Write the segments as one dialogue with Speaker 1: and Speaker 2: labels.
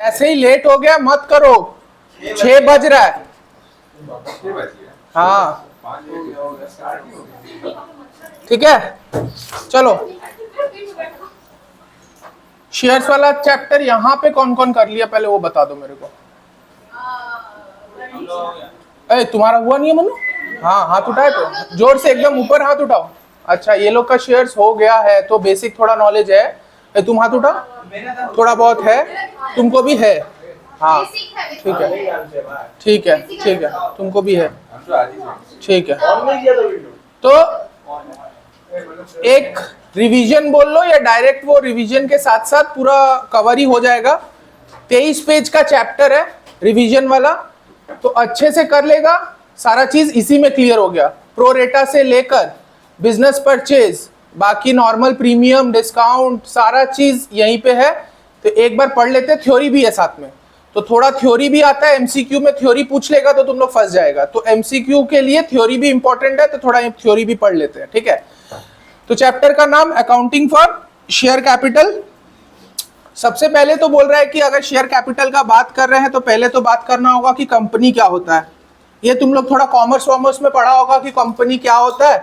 Speaker 1: ऐसे ही लेट हो गया मत करो, 6 बज रहा है। हाँ ठीक है, चलो शेयर्स वाला चैप्टर यहाँ पे कौन कौन कर लिया पहले वो बता दो मेरे को। तुम्हारा हुआ नहीं है मनु? हाँ हाथ उठाए तो जोर से एकदम ऊपर हाथ उठाओ। अच्छा ये लोग का शेयर्स हो गया है तो बेसिक थोड़ा नॉलेज है। तुम हाथ उठाओ, थोड़ा बहुत है, तुमको भी है। हाँ ठीक है ठीक है ठीक है, तुमको भी है ठीक है। तो एक रिवीजन बोल लो या डायरेक्ट वो रिवीजन के साथ साथ पूरा कवर ही हो जाएगा। 23 पेज का चैप्टर है रिवीजन वाला, तो अच्छे से कर लेगा सारा चीज इसी में क्लियर हो गया। प्रोरेटा से लेकर बिजनेस परचेज, बाकी नॉर्मल प्रीमियम डिस्काउंट सारा चीज यहीं पे है। तो एक बार पढ़ लेते, थ्योरी भी है साथ में, तो थोड़ा थ्योरी भी आता है। एमसीक्यू में थ्योरी पूछ लेगा तो तुम लोग फंस जाएगा, तो एमसीक्यू के लिए थ्योरी भी इंपॉर्टेंट है, तो थोड़ा थ्योरी भी पढ़ लेते हैं ठीक है। तो चैप्टर का नाम अकाउंटिंग फॉर शेयर कैपिटल। सबसे पहले तो बोल रहा है कि अगर शेयर कैपिटल का बात कर रहे हैं तो पहले तो बात करना होगा कि कंपनी क्या होता है। ये तुम लोग थोड़ा कॉमर्स वॉमर्स में पढ़ा होगा कि कंपनी क्या होता है,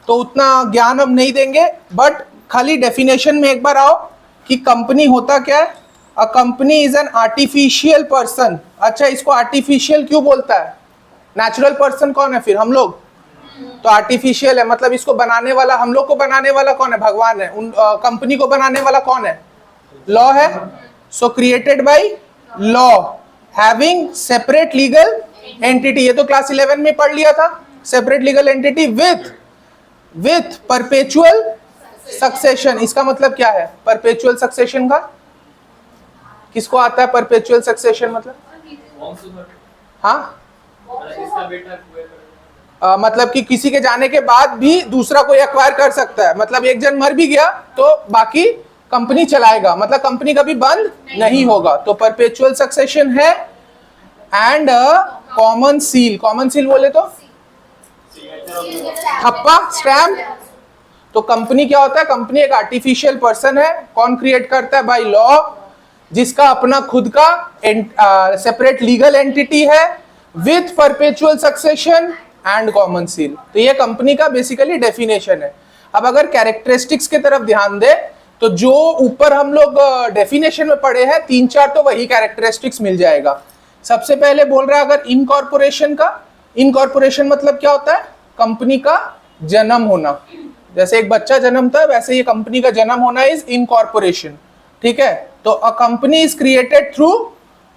Speaker 1: तो उतना ज्ञान हम नहीं देंगे, बट खाली डेफिनेशन में एक बार आओ कि कंपनी होता क्या है। अ company is an artificial person. अच्छा इसको आर्टिफिशियल क्यों बोलता है? नेचुरल पर्सन कौन है फिर? हम लोग। तो आर्टिफिशियल है मतलब इसको बनाने वाला, हम लोग को बनाने वाला कौन है? भगवान है। उन कंपनी को बनाने वाला कौन है? लॉ है। So created by law, having separate legal entity. ये तो क्लास 11 में पढ़ लिया था। Separate legal entity with perpetual succession. इसका मतलब क्या है परपेचुअल सक्सेशन का? किसको आता है परपेचुअल सक्सेशन मतलब? हाँ मतलब कि किसी के जाने के बाद भी दूसरा कोई एक्वायर कर सकता है। मतलब एक जन मर भी गया तो बाकी कंपनी चलाएगा, मतलब कंपनी कभी बंद नहीं होगा। तो परपेचुअल सक्सेशन है। And common seal, common seal बोले तो ठप्पा, स्टैम्प। तो कंपनी क्या होता है? कंपनी एक आर्टिफिशियल पर्सन है। कौन क्रिएट करता है? बाय लॉ, जिसका अपना खुद का सेपरेट लीगल एंटिटी है with perpetual succession and common seal. तो ये कंपनी का बेसिकली डेफिनेशन है। अब अगर कैरेक्टरिस्टिक्स की तरफ ध्यान दे तो जो ऊपर हम लोग डेफिनेशन में पढ़े हैं 3-4 तो वही कैरेक्टरिस्टिक्स मिल जाएगा। सबसे पहले बोल रहा है अगर इनकॉर्पोरेशन का। इनकॉर्पोरेशन मतलब क्या होता है? कंपनी का जन्म होना। जैसे एक बच्चा जन्मता है वैसे ये कंपनी का जन्म होना इज इनकॉर्पोरेशन ठीक है। तो a company is created through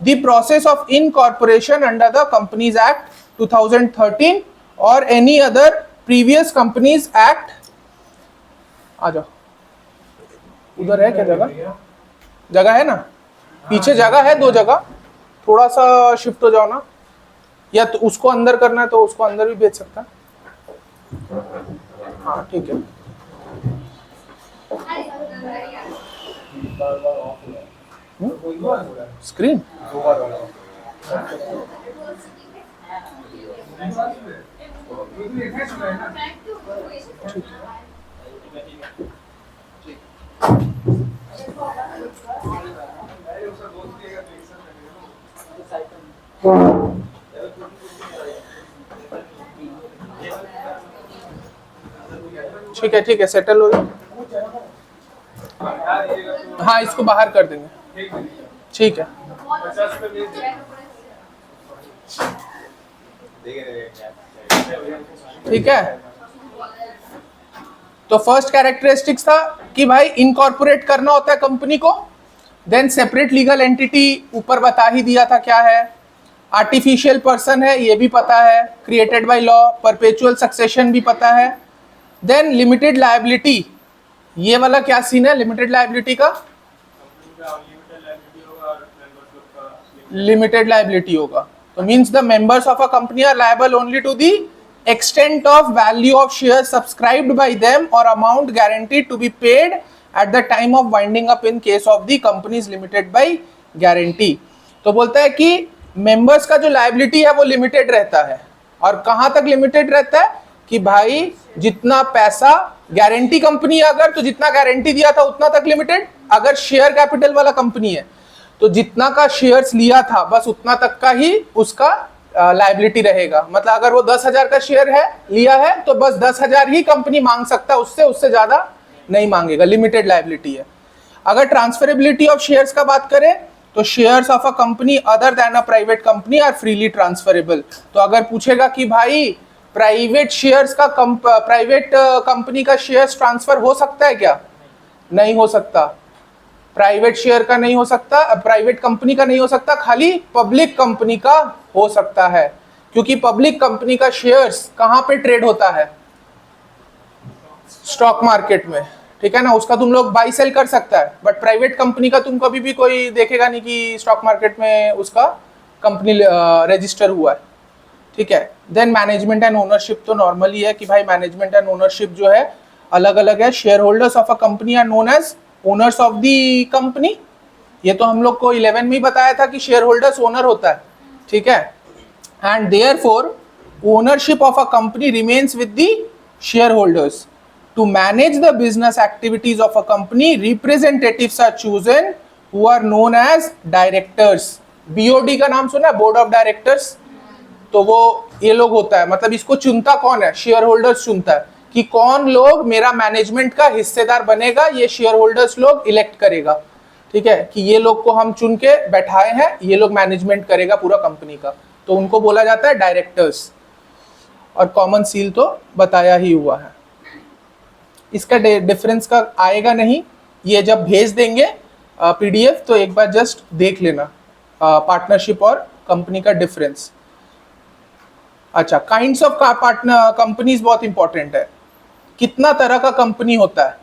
Speaker 1: the process of incorporation under the companies act 2013 और any other previous companies act. आ जाओ, उधर है क्या जगह? जगह है ना, पीछे जगह है, 2 जगह। थोड़ा सा शिफ्ट हो जाओ ना, या तो उसको अंदर करना है तो उसको अंदर भी भेज सकता है। हाँ ठीक है। स्क्रीन ठीक है सेटल हो जाओ। हाँ इसको बाहर कर देंगे ठीक है। ठीक है। तो फर्स्ट कैरेक्टरिस्टिक्स था कि भाई इनकॉर्पोरेट करना होता है कंपनी को। देन सेपरेट लीगल एंटिटी ऊपर बता ही दिया था क्या है। आर्टिफिशियल पर्सन है ये भी पता है। Created by law, perpetual succession भी पता है। देन लिमिटेड लायबिलिटी, ये वाला क्या सीन है लिमिटेड लायबिलिटी का? लिमिटेड लायबिलिटी होगा तो means the members of a company are liable only to the extent of value of shares subscribed by them or amount guaranteed to be paid at the time of winding up in case of the companies limited by guarantee। तो बोलता है कि members का जो liability है वो limited रहता है। और कहां तक लिमिटेड रहता है कि भाई जितना पैसा गारंटी कंपनी अगर तो जितना गारंटी दिया था उतना तक लिमिटेड। अगर शेयर कैपिटल वाला कंपनी है तो जितना का शेयर्स लिया था बस उतना तक का ही उसका लायबिलिटी रहेगा। मतलब अगर वो 10,000 का शेयर है लिया है तो बस 10,000 ही कंपनी मांग सकता है, उससे ज्यादा नहीं मांगेगा, लिमिटेड लायबिलिटी है। अगर ट्रांसफरेबिलिटी ऑफ शेयर्स का बात करें तो shares of a company other than a private company are freely transferable. तो अगर पूछेगा कि भाई प्राइवेट शेयर्स का प्राइवेट कंपनी का शेयर्स ट्रांसफर हो सकता है क्या? नहीं हो सकता। प्राइवेट शेयर का नहीं हो सकता, प्राइवेट कंपनी का नहीं हो सकता, खाली पब्लिक कंपनी का हो सकता है। क्योंकि पब्लिक कंपनी का शेयर्स कहां पे ट्रेड होता है? स्टॉक मार्केट में, ठीक है ना। उसका तुम लोग बाई सेल कर सकता है, बट प्राइवेट कंपनी का तुम कभी भी कोई देखेगा नहीं कि स्टॉक मार्केट में उसका कंपनी रजिस्टर हुआ है, ठीक है। देन मैनेजमेंट एंड ओनरशिप तो नॉर्मली है कि भाई मैनेजमेंट एंड ओनरशिप जो है अलग अलग है। Share holders of a company are known as owners of the company. ये तो हम लोग को 11 में ही बताया था कि शेयर होल्डर्स ओनर होता है, ठीक है। And therefore ownership of a company remains with the share holders. To manage the business activities of a company, representatives are chosen who are known as directors. BOD का नाम सुना है, board of directors. तो वो ये लोग होता है, मतलब इसको चुनता कौन है? शेयर होल्डर्स चुनता है कि कौन लोग मेरा मैनेजमेंट का हिस्सेदार बनेगा, ये शेयर होल्डर्स लोग इलेक्ट करेगा, ठीक है। कि ये लोग को हम चुन के बैठाए हैं, ये लोग मैनेजमेंट करेगा पूरा कंपनी का, तो उनको बोला जाता है डायरेक्टर्स। और कॉमन सील तो बताया ही हुआ है। इसका डिफरेंस का आएगा नहीं, ये जब भेज देंगे पीडीएफ तो एक बार जस्ट देख लेना पार्टनरशिप और कंपनी का डिफरेंस। अच्छा, काइंड्स ऑफ पार्टनर कंपनीज बहुत इंपॉर्टेंट है। कितना तरह का कंपनी होता है?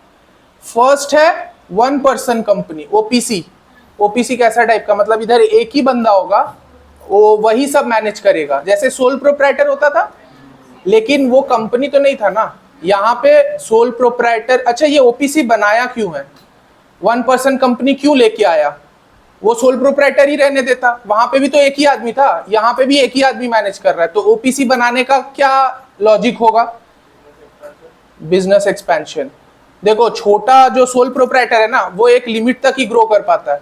Speaker 1: फर्स्ट है one person company, OPC. OPC कैसा टाइप का? मतलब इधर एक ही बंदा होगा, वो वही सब मैनेज करेगा। जैसे सोल प्रोप्राइटर होता था, लेकिन वो कंपनी तो नहीं था ना, यहाँ पे सोल प्रोप्राइटर। अच्छा, ये ओपीसी बनाया क्यों है? वन पर्सन कंपनी क्यों लेके आया? वो सोल प्रोप्राइटर ही रहने देता, वहां पे भी तो एक ही आदमी था, यहाँ पे भी एक ही आदमी मैनेज कर रहा है। तो ओपीसी बनाने का क्या लॉजिक होगा? Business expansion. देखो, छोटा जो सोल प्रोप्राइटर है ना, वो एक लिमिट तक ही ग्रो कर पाता है।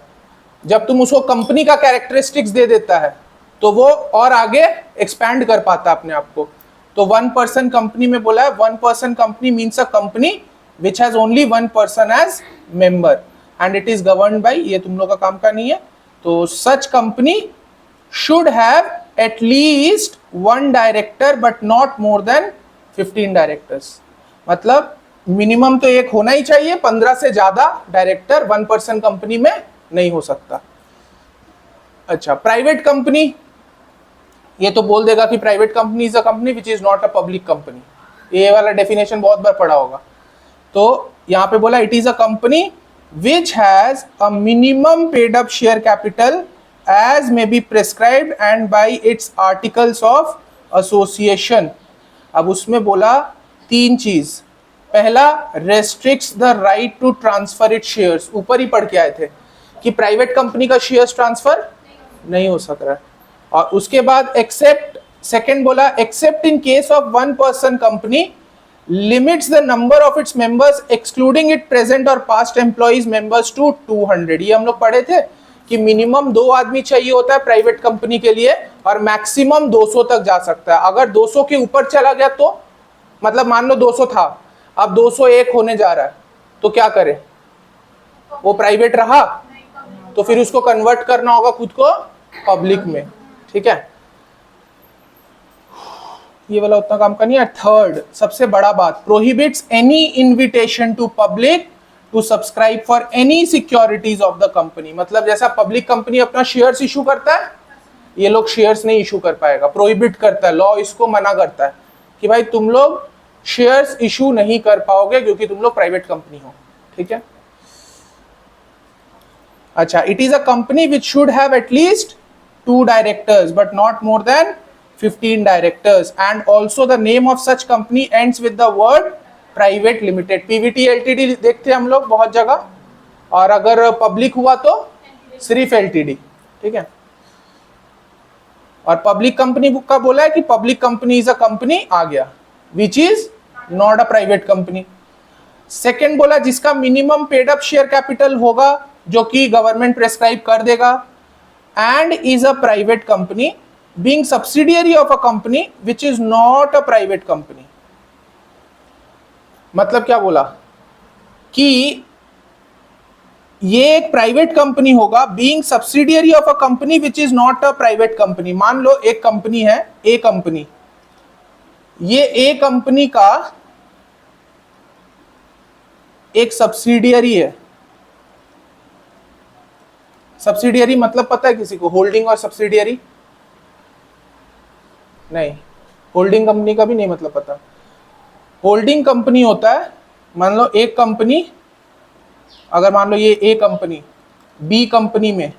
Speaker 1: जब तुम उसको कंपनी का कैरेक्टरिस्टिक्स दे देता है तो वो और आगे एक्सपैंड कर पाता है अपने आप को। तो वन पर्सन कंपनी में बोला है, one person company means a company which has only one person as member and it is governed by, ये तुम लोग का काम का नहीं है। तो such company should have at least one director but not more than 15 directors. मतलब मिनिमम तो एक होना ही चाहिए, 15 से ज्यादा डायरेक्टर वन पर्सन कंपनी में नहीं हो सकता। अच्छा, प्राइवेट कंपनी, ये तो बोल देगा कि private company is a company which is not a public company. ये वाला डेफिनेशन बहुत बार पढ़ा होगा। तो यहाँ पे बोला it is a company which has a minimum paid up share capital as may be prescribed and by its articles of association. अब उसमें बोला 3 चीज। पहला, restricts the right to transfer it shares. ऊपर ही पढ़ के आए थे कि प्राइवेट कंपनी का शेयर्स ट्रांसफर नहीं हो सक रहा है। और उसके बाद एक्सेप्ट, सेकंड बोला except in case of one person company limits the number of its members excluding it present और पास्ट एम्प्लॉइज मेंबर्स टू 200। ये हम लोग पढ़े थे कि मिनिमम 2 आदमी चाहिए होता है प्राइवेट कंपनी के लिए और मैक्सिमम 200 तक जा सकता है। अगर 200 के ऊपर चला गया तो मतलब मान लो 200 था, अब 201 होने जा रहा है, तो क्या करे? वो प्राइवेट रहा तो फिर उसको कन्वर्ट करना होगा खुद को पब्लिक में, ठीक है। ये वाला उतना काम का नहीं है। थर्ड, सबसे बड़ा बात, prohibits any invitation to public to subscribe for any securities of the company. मतलब जैसा पब्लिक कंपनी अपना शेयर्स इशू करता है, ये लोग शेयर्स नहीं इशू कर पाएगा, प्रोहिबिट करता है, लॉ इसको मना करता है कि भाई तुम लोग शेयर्स इशू नहीं कर पाओगे क्योंकि तुम लोग प्राइवेट कंपनी हो, ठीक है। अच्छा, it is a company which should have at least 2 directors but not more than 15 directors and also the name of such company ends with the word private limited. Pvt LTD देखते हैं हम लोग बहुत जगह, और अगर पब्लिक हुआ तो सिर्फ एलटीडी, ठीक है। और पब्लिक कंपनी का बोला है कि public company is a company आ गया which is not a private company. Second बोला जिसका minimum paid up share capital होगा जो कि गवर्नमेंट प्रेस्क्राइब कर देगा, and is a private company being subsidiary of a company which is not a private company. मतलब क्या बोला कि ये एक प्राइवेट कंपनी होगा being subsidiary of a company which is not a private company. मान लो एक कंपनी है, ए कंपनी, ये ए कंपनी का एक सब्सिडियरी है। सब्सिडियरी मतलब पता है किसी को? होल्डिंग और सब्सिडियरी नहीं, होल्डिंग कंपनी का भी नहीं मतलब पता। होल्डिंग कंपनी होता है, मान लो एक कंपनी, अगर मान लो ये ए कंपनी बी कंपनी में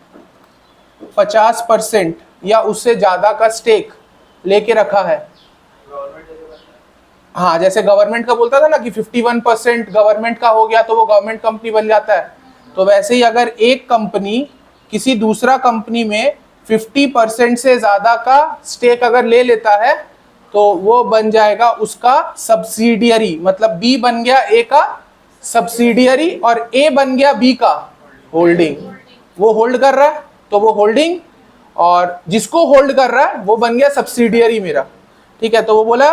Speaker 1: 50% या उससे ज्यादा का स्टेक लेके रखा है। हाँ, जैसे गवर्नमेंट का बोलता था ना कि 51% गवर्नमेंट का हो गया तो वो गवर्नमेंट कंपनी बन जाता है, तो वैसे ही अगर एक कंपनी किसी दूसरा कंपनी में 50% से ज्यादा का स्टेक अगर ले लेता है तो वो बन जाएगा उसका सब्सिडियरी। मतलब बी बन गया ए का सब्सिडियरी और ए बन गया बी का होल्डिंग। वो होल्ड कर रहा है तो वो होल्डिंग, और जिसको होल्ड कर रहा है वो बन गया सब्सिडियरी मेरा। ठीक है, तो वो बोला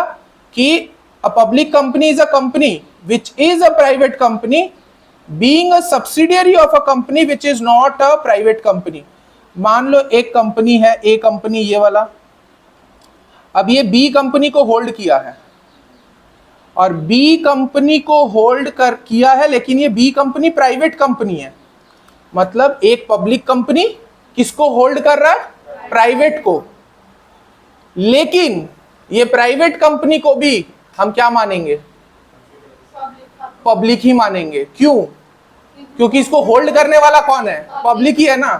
Speaker 1: कि a public company is a company which is a private company being a subsidiary of a company which is not a private company. मान लो एक कंपनी है, ए कंपनी ये वाला, अब ये बी कंपनी को होल्ड किया है और बी कंपनी को होल्ड कर किया है, लेकिन ये बी कंपनी प्राइवेट कंपनी है। मतलब एक पब्लिक कंपनी किसको होल्ड कर रहा है? प्राइवेट को। लेकिन ये प्राइवेट कंपनी को भी हम क्या मानेंगे? पब्लिक ही मानेंगे। क्यों? क्योंकि इसको होल्ड करने वाला कौन है? पब्लिक ही है ना।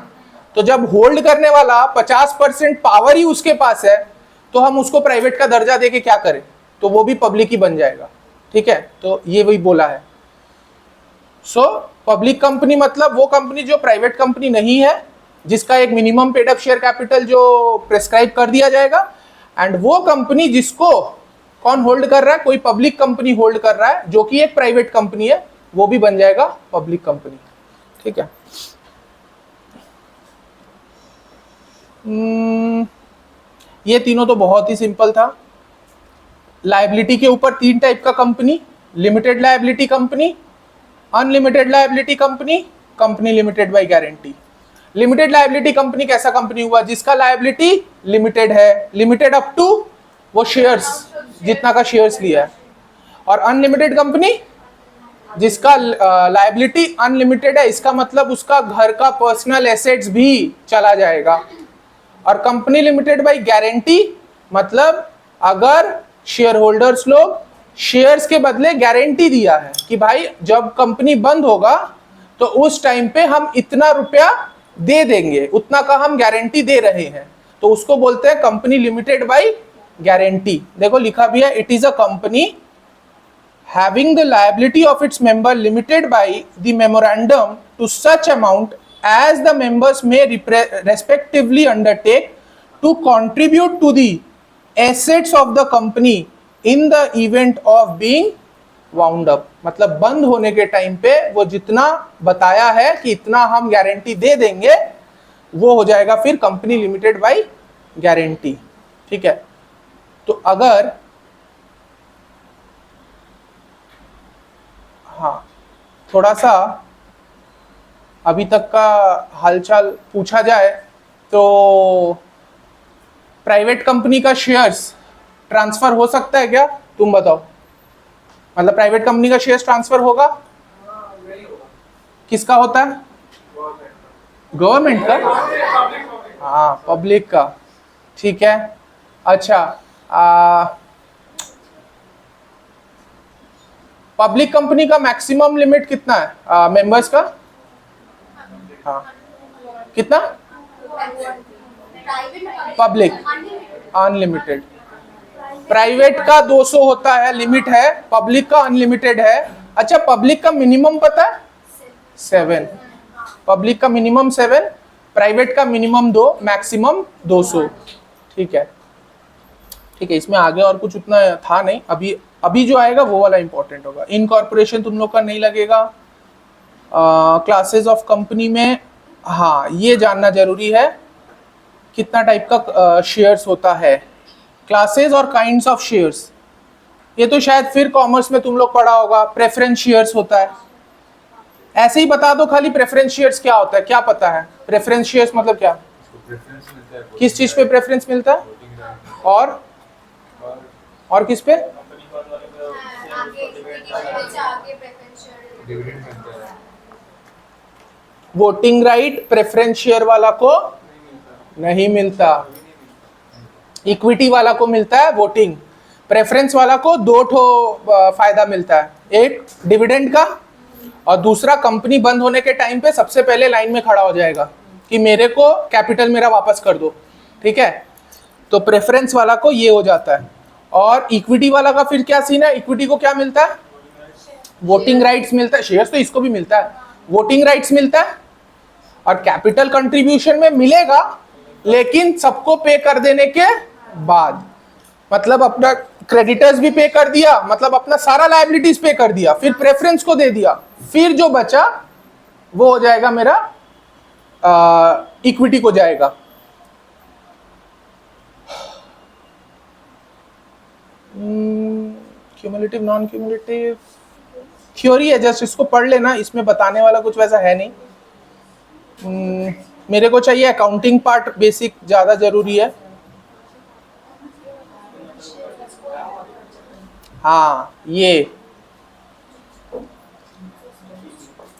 Speaker 1: तो जब होल्ड करने वाला 50% पावर ही उसके पास है तो हम उसको प्राइवेट का दर्जा देके क्या करें? तो वो भी पब्लिक ही बन जाएगा। ठीक है, तो ये वही बोला है। सो पब्लिक कंपनी मतलब वो कंपनी जो प्राइवेट कंपनी नहीं है, जिसका एक minimum paid up share capital जो प्रेस्क्राइब कर दिया जाएगा, एंड वो कंपनी जिसको कौन होल्ड कर रहा है? कोई पब्लिक कंपनी होल्ड कर रहा है जो कि एक प्राइवेट कंपनी है, वो भी बन जाएगा पब्लिक कंपनी। ठीक है, ये तीनों तो बहुत ही सिंपल था। लायबिलिटी के ऊपर 3 टाइप का company: limited liability company, unlimited liability company, company limited by guarantee. Limited liability company कैसा कंपनी हुआ? जिसका लायबिलिटी लिमिटेड है, लिमिटेड अप टू वो शेयर्स, जितना का शेयर्स लिया है। और अनलिमिटेड कंपनी जिसका लायबिलिटी अनलिमिटेड है, इसका मतलब उसका घर का पर्सनल एसेट्स भी चला जाएगा। और कंपनी लिमिटेड बाय गारंटी मतलब अगर शेयर होल्डर्स लोग शेयर्स के बदले गारंटी दिया है कि भाई जब कंपनी बंद होगा तो उस टाइम पे हम इतना रुपया दे देंगे, उतना का हम गारंटी दे रहे हैं, तो उसको बोलते हैं कंपनी लिमिटेड बाय गारंटी। देखो लिखा भी है, it is a company having the liability of its member limited by the memorandum to such amount as the members may respectively undertake to contribute to the assets of the company in the event of being wound up। मतलब बंद होने के time पे वो जितना बताया है कि इतना हम गारंटी दे देंगे, वो हो जाएगा फिर कंपनी लिमिटेड बाय गारंटी। ठीक है, तो अगर हाँ थोड़ा सा अभी तक का हालचाल पूछा जाए तो प्राइवेट कंपनी का शेयर्स ट्रांसफर हो सकता है क्या? तुम बताओ। मतलब प्राइवेट कंपनी का शेयर्स ट्रांसफर होगा? किसका होता है? गवर्नमेंट का? हाँ, पब्लिक का। ठीक है, अच्छा पब्लिक कंपनी का मैक्सिमम लिमिट कितना है मेंबर्स का? हाँ, कितना? Public unlimited. प्राइवेट का 200 होता है, लिमिट है। पब्लिक का अनलिमिटेड है। अच्छा, पब्लिक का मिनिमम पता है? 7। पब्लिक का मिनिमम 7, प्राइवेट का मिनिमम 2, मैक्सिमम 200। ठीक है, ठीक है, इसमें आगे और कुछ उतना था नहीं। अभी जो आएगा वो वाला इंपॉर्टेंट होगा। इनकॉर्पोरेशन तुम लोग का नहीं लगेगा, क्लासेस ऑफ कंपनी में, हाँ ये जानना जरूरी है कितना टाइप का शेयर्स होता है, क्लासेस और काइंड्स ऑफ शेयर्स। ये तो शायद फिर कॉमर्स में तुम लोग पढ़ा होगा, प्रेफरेंस शेयर्स होता है। ऐसे ही बता दो खाली प्रेफरेंस शेयर्स क्या होता है, क्या पता है प्रेफरेंस शेयर्स मतलब क्या? किस चीज पे प्रेफरेंस मिलता है? और किस पे? वोटिंग राइट प्रेफरेंस शेयर वाला को नहीं मिलता, इक्विटी वाला को मिलता है वोटिंग। प्रेफरेंस वाला को दो ठो फायदा मिलता है, एक डिविडेंड का और दूसरा कंपनी बंद होने के टाइम पे सबसे पहले लाइन में खड़ा हो जाएगा कि मेरे को कैपिटल मेरा वापस कर दो, ठीक है। तो प्रेफरेंस वाला को ये हो जाता है। और इक्विटी वाला का फिर क्या सीन है? इक्विटी को क्या मिलता है? वोटिंग राइट्स मिलता है। शेयर्स तो इसको भी मिलता है, वोटिंग राइट्स मिलता है। और कैपिटल कंट्रीब्यूशन में मिलेगा लेकिन सबको पे कर देने के बाद, मतलब अपना क्रेडिटर्स भी पे कर दिया, मतलब अपना सारा लायबिलिटीज पे कर दिया, फिर प्रेफरेंस को दे दिया, फिर जो बचा वो हो जाएगा मेरा इक्विटी को जाएगा। क्यूमुलेटिव नॉन क्यूमुलेटिव थ्योरी है, जस्ट इसको पढ़ लेना, इसमें बताने वाला कुछ वैसा है नहीं। मेरे को चाहिए अकाउंटिंग पार्ट, बेसिक ज्यादा जरूरी है। हाँ ये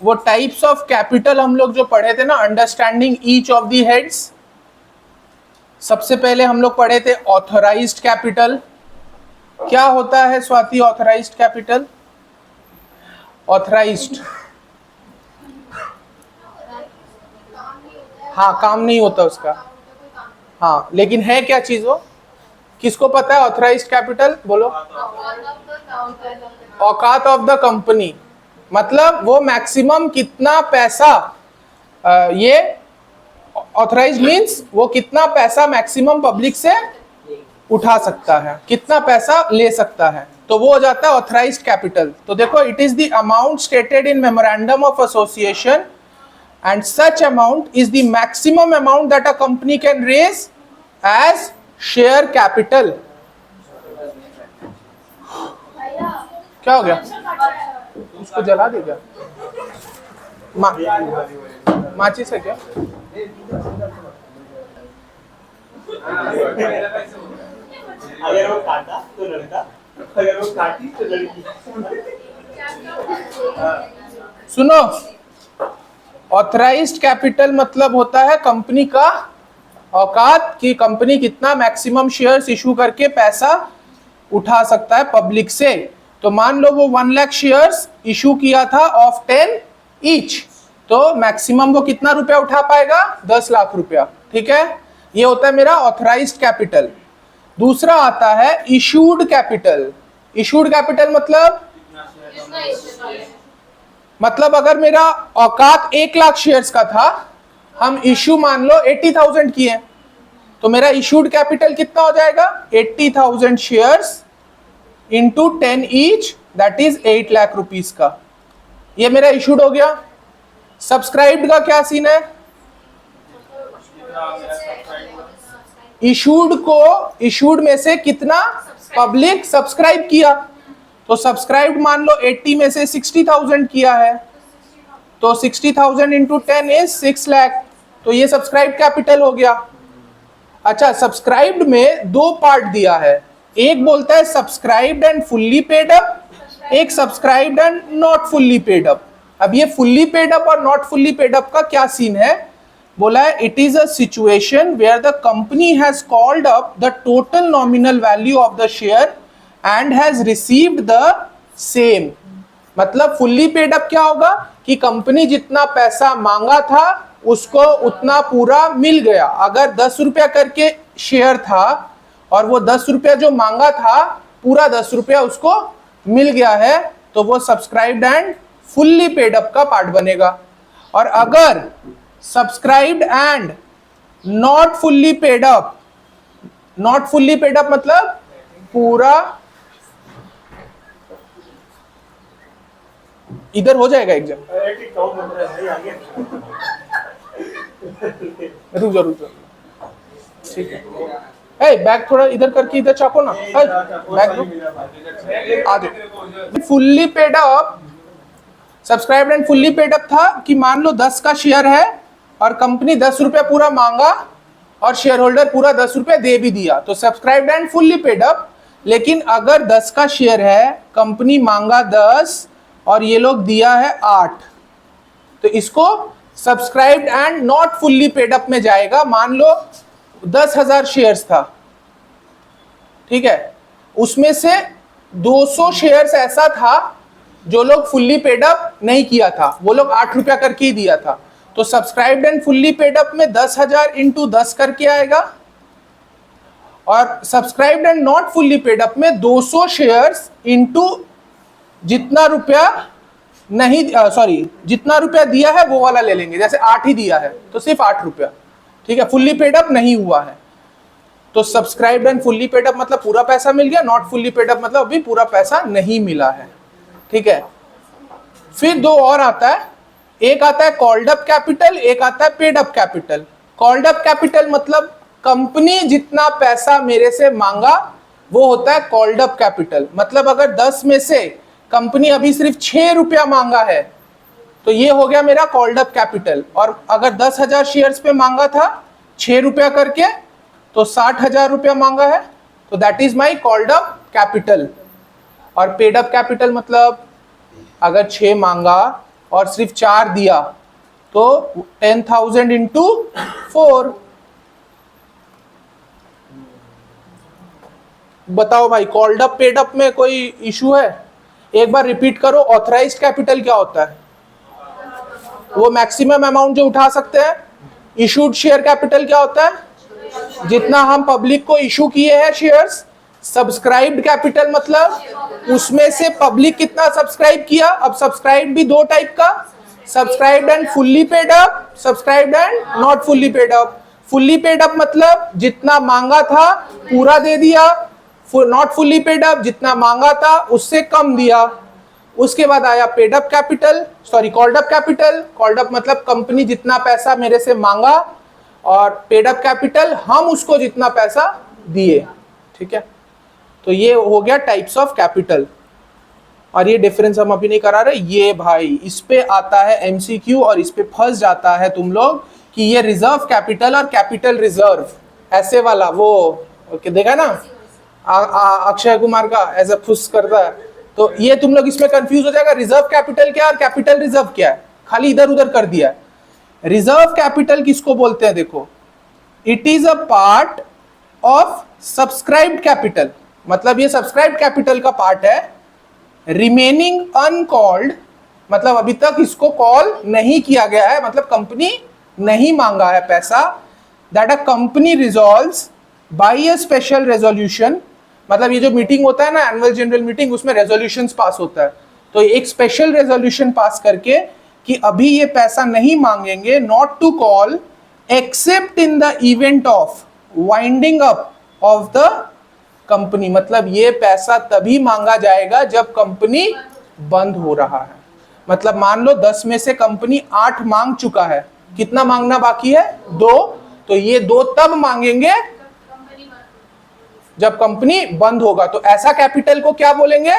Speaker 1: वो टाइप्स ऑफ कैपिटल हम लोग जो पढ़े थे ना, understanding each of the heads. सबसे पहले हम लोग पढ़े थे ऑथराइज्ड कैपिटल। क्या होता है स्वाति ऑथराइज्ड कैपिटल? ऑथराइज्ड, हाँ काम नहीं होता उसका, हाँ लेकिन है क्या चीज वो? किसको पता है ऑथराइज्ड कैपिटल? बोलो। औकात ऑफ द कंपनी, मतलब वो मैक्सिमम कितना पैसा, ये ऑथराइज्ड मींस वो कितना पैसा मैक्सिमम पब्लिक से उठा सकता है, कितना पैसा ले सकता है, तो वो हो जाता है ऑथराइज्ड कैपिटल। तो देखो, it is the amount stated in memorandum of association and such amount is the maximum amount that a company can raise as share capital। क्या हो गया? उसको जला दे क्या? माचिस है क्या?
Speaker 2: अगर वो काटा तो लड़का, अगर वो काटी तो लड़की।
Speaker 1: सुनो, ऑथराइज्ड कैपिटल मतलब होता है कंपनी का औकात, कि कंपनी कितना मैक्सिमम शेयर्स इशू करके पैसा उठा सकता है पब्लिक से। तो मान लो वो 1 लाख शेयर्स इशू किया था ऑफ 10 ईच, तो मैक्सिमम वो कितना रुपया उठा पाएगा? 10 लाख रुपया, ठीक है। ये होता है मेरा ऑथराइज्ड कैपिटल। दूसरा आता है इशूड कैपिटल। इशूड कैपिटल मतलब अगर मेरा औकात 1 लाख शेयर्स का था, हम इशू मान लो 80,000 किए, तो मेरा इशूड कैपिटल कितना हो जाएगा? 80,000 shares into 10 each, that is 8 lakh rupees का। ये मेरा इशूड हो गया। सब्सक्राइब्ड का क्या सीन है? इशूड में से कितना पब्लिक सब्सक्राइब किया, तो सब्सक्राइब्ड मान लो 80 में से 60,000 किया है, तो 60,000 इंटू 10 इज 6 लाख, तो ये सब्सक्राइब कैपिटल हो गया। अच्छा, सब्सक्राइब्ड में 2 पार्ट दिया है, एक बोलता है subscribed and fully paid up, एक subscribed and not fully paid up. अब ये फुल्ली पेड अप और नॉट फुल्ली पेड अप का क्या सीन है? बोला है it is a situation where the company has called up the total nominal value of the share and has received the same. मतलब fully paid up क्या होगा कि कंपनी जितना पैसा मांगा था उसको उतना पूरा मिल गया। अगर 10 रुपया करके शेयर था और वो 10 रुपया जो मांगा था पूरा 10 रुपया उसको मिल गया है, तो वो subscribed and fully paid up का पार्ट बनेगा। और अगर subscribed and not fully paid up, not fully paid up मतलब पूरा इधर हो जाएगा एग्जाम।
Speaker 2: अरे ठीक काउंट कर रहा है आगे।
Speaker 1: रुक जा ठीक है। बैग थोड़ा इधर करके इधर चापो ना। बैग आ जाओ। Fully paid up, subscribe and fully paid up था कि मान लो 10 का शेयर है और कंपनी 10 रुपया पूरा मांगा और शेयर होल्डर पूरा 10 रुपया दे भी दिया, तो subscribe and fully paid up. लेकिन अगर 10 का शेयर है, कंपनी मांगा 10 और ये लोग दिया है 8, तो इसको subscribed and not fully paid up में जाएगा। मान लो 10,000 शेयर्स था, ठीक है, उसमें से 200 शेयर्स ऐसा था जो लोग फुल्ली पेड अप नहीं किया था, वो लोग 8 रुपया करके ही दिया था, तो subscribed and fully paid up में 10,000 इंटू 10 करके आएगा, और subscribed and not fully paid up में 200 शेयर्स इंटू जितना रुपया नहीं, जितना रुपया दिया है वो वाला ले लेंगे। जैसे 8 ही दिया है तो सिर्फ 8 रुपया, ठीक है, फुल्ली पेड अप नहीं हुआ है। तो subscribed and fully paid up मतलब पूरा पैसा मिल गया, नॉट फुल्ली पेड अप मतलब अभी पूरा पैसा नहीं मिला है, ठीक है। फिर दो और आता है, एक आता है कॉल्ड अप कैपिटल, एक आता है paid up capital. Called up capital मतलब कंपनी जितना पैसा मेरे से मांगा वो होता है कॉल्ड अप कैपिटल। मतलब अगर 10 में से कंपनी अभी सिर्फ 6 रुपया मांगा है तो ये हो गया मेरा कॉल्ड अप कैपिटल, और अगर 10,000 शेयर्स पे मांगा था 6 रुपया करके तो 60,000 रुपया मांगा है, तो that is my called up capital. और पेड अप कैपिटल मतलब अगर 6 मांगा और सिर्फ 4 दिया तो 10,000 इंटू 4। बताओ भाई, कॉल्ड अप पेड अप में कोई इशू है? एक बार रिपीट करो, ऑथराइज्ड कैपिटल क्या होता है? वो मैक्सिमम अमाउंट जो उठा सकते हैं। इशूड शेयर कैपिटल क्या होता है? जितना हम पब्लिक को इशू किए हैं शेयर्स। सब्सक्राइब्ड कैपिटल मतलब उसमें से पब्लिक कितना सब्सक्राइब किया। अब सब्सक्राइब भी दो टाइप का, subscribed and fully paid up, subscribed and not fully paid up. Fully paid up मतलब जितना मांगा था पूरा दे दिया, नॉट फुल्ली पेड अप जितना मांगा था उससे कम दिया। उसके बाद आया paid up capital, sorry called up capital. Called up मतलब कंपनी जितना पैसा मेरे से मांगा, और पेड अप कैपिटल हम उसको जितना पैसा दिए, ठीक है। तो ये हो गया टाइप्स ऑफ कैपिटल, और ये डिफरेंस हम अभी नहीं करा रहे। ये भाई इस पे आता है एमसीक्यू और इस पे फंस जाता है तुम लोग कि ये रिजर्व कैपिटल और कैपिटल रिजर्व ऐसे वाला वो देखा ना अक्षय कुमार का ऐसा फुस करता है, तो ये तुम लोग इसमें कंफ्यूज हो जाएगा। रिजर्व कैपिटल क्या और कैपिटल रिजर्व क्या है, खाली इधर उधर कर दिया। रिजर्व कैपिटल किसको बोलते हैं? देखो, it is a part of subscribed capital, मतलब ये सब्सक्राइब्ड कैपिटल का पार्ट है। रिमेनिंग अनकॉल्ड मतलब अभी तक इसको कॉल नहीं किया गया है, मतलब कंपनी नहीं मांगा है पैसा। That a company resolves by a special resolution, मतलब ये जो मीटिंग होता है ना एनुअल जनरल मीटिंग, उसमें रेजोल्यूशंस पास होता है, तो एक स्पेशल रेजोल्यूशन पास करके कि अभी ये पैसा नहीं मांगेंगे, not to call except in the event of winding up of the company. मतलब ये पैसा तभी मांगा जाएगा जब कंपनी बंद हो रहा है। मतलब मान लो 10 में से कंपनी 8 मांग चुका है, कितना मांगना बाकी है? 2, तो ये 2 तब मांगेंगे जब कंपनी बंद होगा। तो ऐसा कैपिटल को क्या बोलेंगे?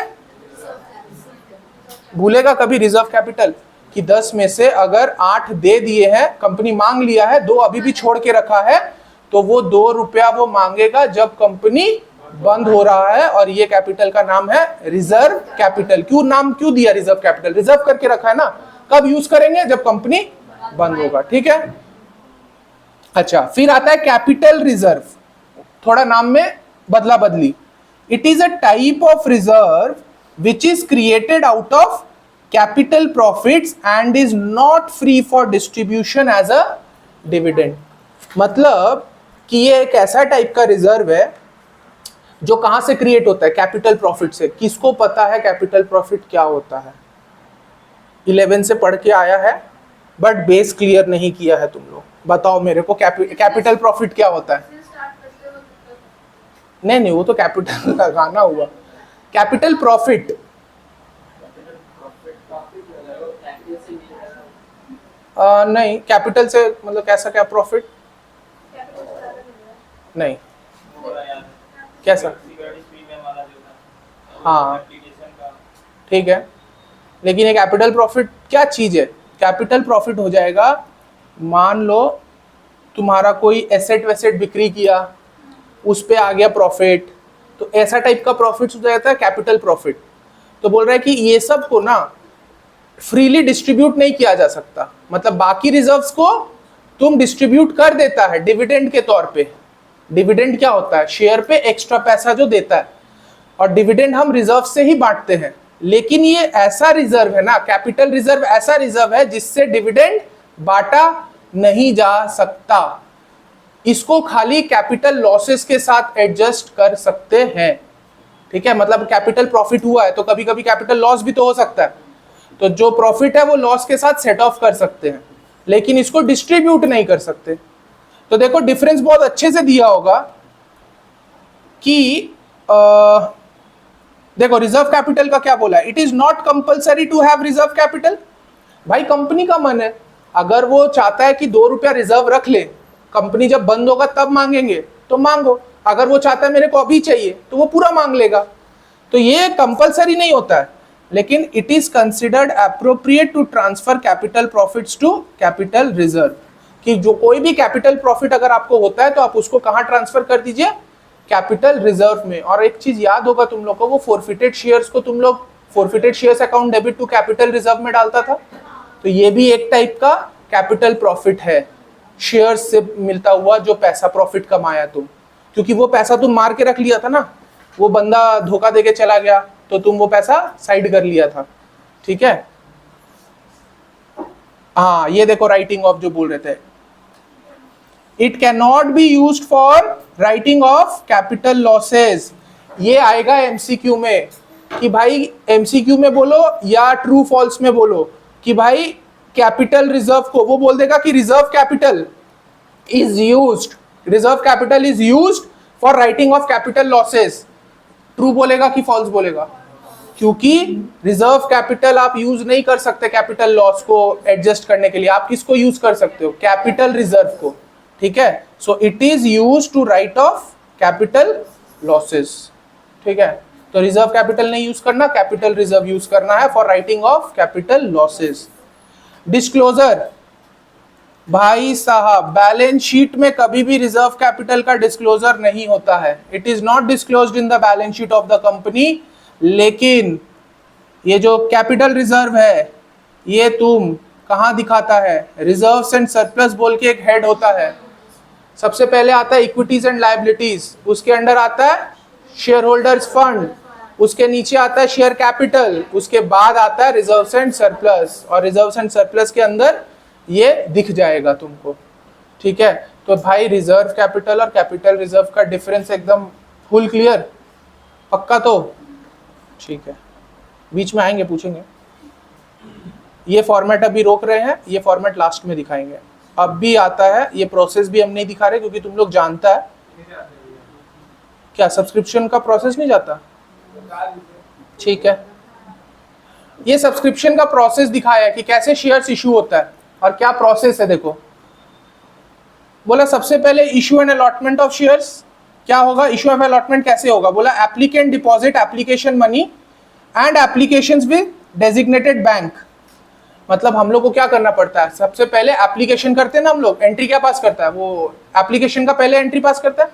Speaker 1: भूलेगा कभी रिजर्व कैपिटल कि 10 में से अगर 8 दे दिए हैं, कंपनी मांग लिया है, 2 अभी भी छोड़ के रखा है, तो वो 2 रुपया वो मांगेगा जब कंपनी बंद हो रहा है, और ये कैपिटल का नाम है रिजर्व कैपिटल। क्यों नाम क्यों दिया रिजर्व कैपिटल? रिजर्व करके रखा है ना, कब यूज करेंगे? जब कंपनी बंद होगा, ठीक है। अच्छा, फिर आता है कैपिटल रिजर्व, थोड़ा नाम में बदला बदली। It is a type of reserve which is created out of capital profits and is not free for distribution as a dividend. मतलब कि ये एक ऐसा टाइप का रिजर्व है जो कहां से क्रिएट होता है? कैपिटल प्रॉफिट से। किसको पता है कैपिटल प्रॉफिट क्या होता है? 11 से पढ़ के आया है बट बेस क्लियर नहीं किया है तुम लोग। बताओ मेरे को कैपिटल प्रॉफिट क्या होता है? नहीं, वो तो कैपिटल लगाना हुआ। कैपिटल प्रॉफिट नहीं, कैपिटल से मतलब कैसा, क्या प्रॉफिट? नहीं, कैसा? हाँ ठीक है, लेकिन ये कैपिटल प्रॉफिट क्या चीज है? कैपिटल प्रॉफिट हो जाएगा, मान लो तुम्हारा कोई एसेट वेसेट बिक्री किया, उस पे आ गया प्रॉफिट, तो ऐसा टाइप का प्रॉफिट हो जाता है कैपिटल प्रॉफिट। तो बोल रहा है कि ये सब को ना फ्रीली डिस्ट्रीब्यूट नहीं किया जा सकता, मतलब बाकी रिजर्व्स को तुम डिस्ट्रीब्यूट कर देता है डिविडेंड के तौर पे। डिविडेंड क्या होता है? शेयर पे एक्स्ट्रा पैसा जो देता है, और डिविडेंड हम रिजर्व से ही बांटते हैं। लेकिन ये ऐसा रिजर्व है ना, कैपिटल रिजर्व ऐसा रिजर्व है जिससे डिविडेंड बांटा नहीं जा सकता। इसको खाली कैपिटल लॉसेस के साथ एडजस्ट कर सकते हैं, ठीक है? मतलब कैपिटल प्रॉफिट हुआ है तो कभी कभी कैपिटल लॉस भी तो हो सकता है, तो जो प्रॉफिट है वो लॉस के साथ सेट ऑफ कर सकते हैं, लेकिन इसको डिस्ट्रीब्यूट नहीं कर सकते। तो देखो डिफरेंस बहुत अच्छे से दिया होगा कि देखो रिजर्व कैपिटल का क्या बोला है, it is not compulsory to have reserve capital. भाई कंपनी का मन है, अगर वो चाहता है कि 2 रुपया रिजर्व रख ले, कंपनी जब बंद होगा तब मांगेंगे तो मांगो, अगर वो चाहता है मेरे को अभी चाहिए तो वो पूरा मांग लेगा। तो ये कंपल्सरी नहीं होता है, लेकिन it is considered appropriate to transfer capital profits to capital reserve, कि जो कोई भी कैपिटल प्रॉफिट अगर आपको होता है तो आप उसको कहां ट्रांसफर कर दीजिए? कैपिटल रिजर्व में। और एक चीज याद होगा तुम लोग को, वो फोरफिटेड शेयर्स को तुम लोग forfeited shares account debit to capital reserve में डालता था, तो ये भी एक टाइप का कैपिटल प्रॉफिट है, शेयर्स से मिलता हुआ जो पैसा प्रॉफिट कमाया तुम, क्योंकि वो पैसा तुम मार के रख लिया था ना, वो बंदा धोखा देके चला गया तो तुम वो पैसा साइड कर लिया था, ठीक है? हाँ ये देखो राइटिंग ऑफ जो बोल रहे थे, it can not be used for writing off capital losses. ये आएगा एमसीक्यू में कि भाई, एमसीक्यू में बोलो या ट्रू फॉल्स में बोलो कि भाई कैपिटल रिजर्व को, वो बोल देगा कि reserve capital is used, reserve capital is used for writing off capital losses. True बोलेगा कि फॉल्स बोलेगा? क्योंकि रिजर्व कैपिटल आप यूज नहीं कर सकते कैपिटल लॉस को एडजस्ट करने के लिए। आप किसको यूज कर सकते हो? कैपिटल रिजर्व को, ठीक है? So it is use to write off capital losses, ठीक है? तो रिजर्व कैपिटल नहीं यूज करना, कैपिटल रिजर्व यूज करना है for writing off capital losses. Disclosure, भाई साहब बैलेंस शीट में कभी भी रिजर्व कैपिटल का डिस्क्लोजर नहीं होता है, it is not disclosed in the balance sheet of the company. लेकिन ये जो कैपिटल रिजर्व है ये तुम कहां दिखाता है? रिजर्व्स एंड सरप्लस बोल के एक हेड होता है, सबसे पहले आता है इक्विटीज एंड लायबिलिटीज, उसके अंडर आता है शेयर होल्डर्स फंड, उसके नीचे आता है शेयर कैपिटल, उसके बाद आता है रिजर्व्स एंड सरप्लस, और रिजर्व्स एंड सरप्लस के अंदर ये दिख जाएगा तुमको, ठीक है? तो भाई रिजर्व कैपिटल और कैपिटल रिजर्व का डिफरेंस एकदम फुल क्लियर, पक्का? तो ठीक है, बीच में आएंगे पूछेंगे। ये फॉर्मेट अभी रोक रहे हैं, ये फॉर्मेट लास्ट में दिखाएंगे। अब भी आता है, ये प्रोसेस भी हम नहीं दिखा रहे क्योंकि तुम लोग जानता है क्या सब्सक्रिप्शन का प्रोसेस नहीं जाता, ठीक है? ये सब्सक्रिप्शन का प्रोसेस दिखाया है कि कैसे शेयर्स इशू होता है और क्या प्रोसेस है। देखो बोला सबसे पहले issue and allotment of shares. क्या होगा? इशू ऑफ अलॉटमेंट कैसे होगा? बोला applicant deposit application money and applications with designated bank. मतलब हम लोग को क्या करना पड़ता है? सबसे पहले एप्लीकेशन करते हैं ना हम लोग, एंट्री क्या पास करता है? वो एप्लीकेशन का पहले एंट्री पास करता है,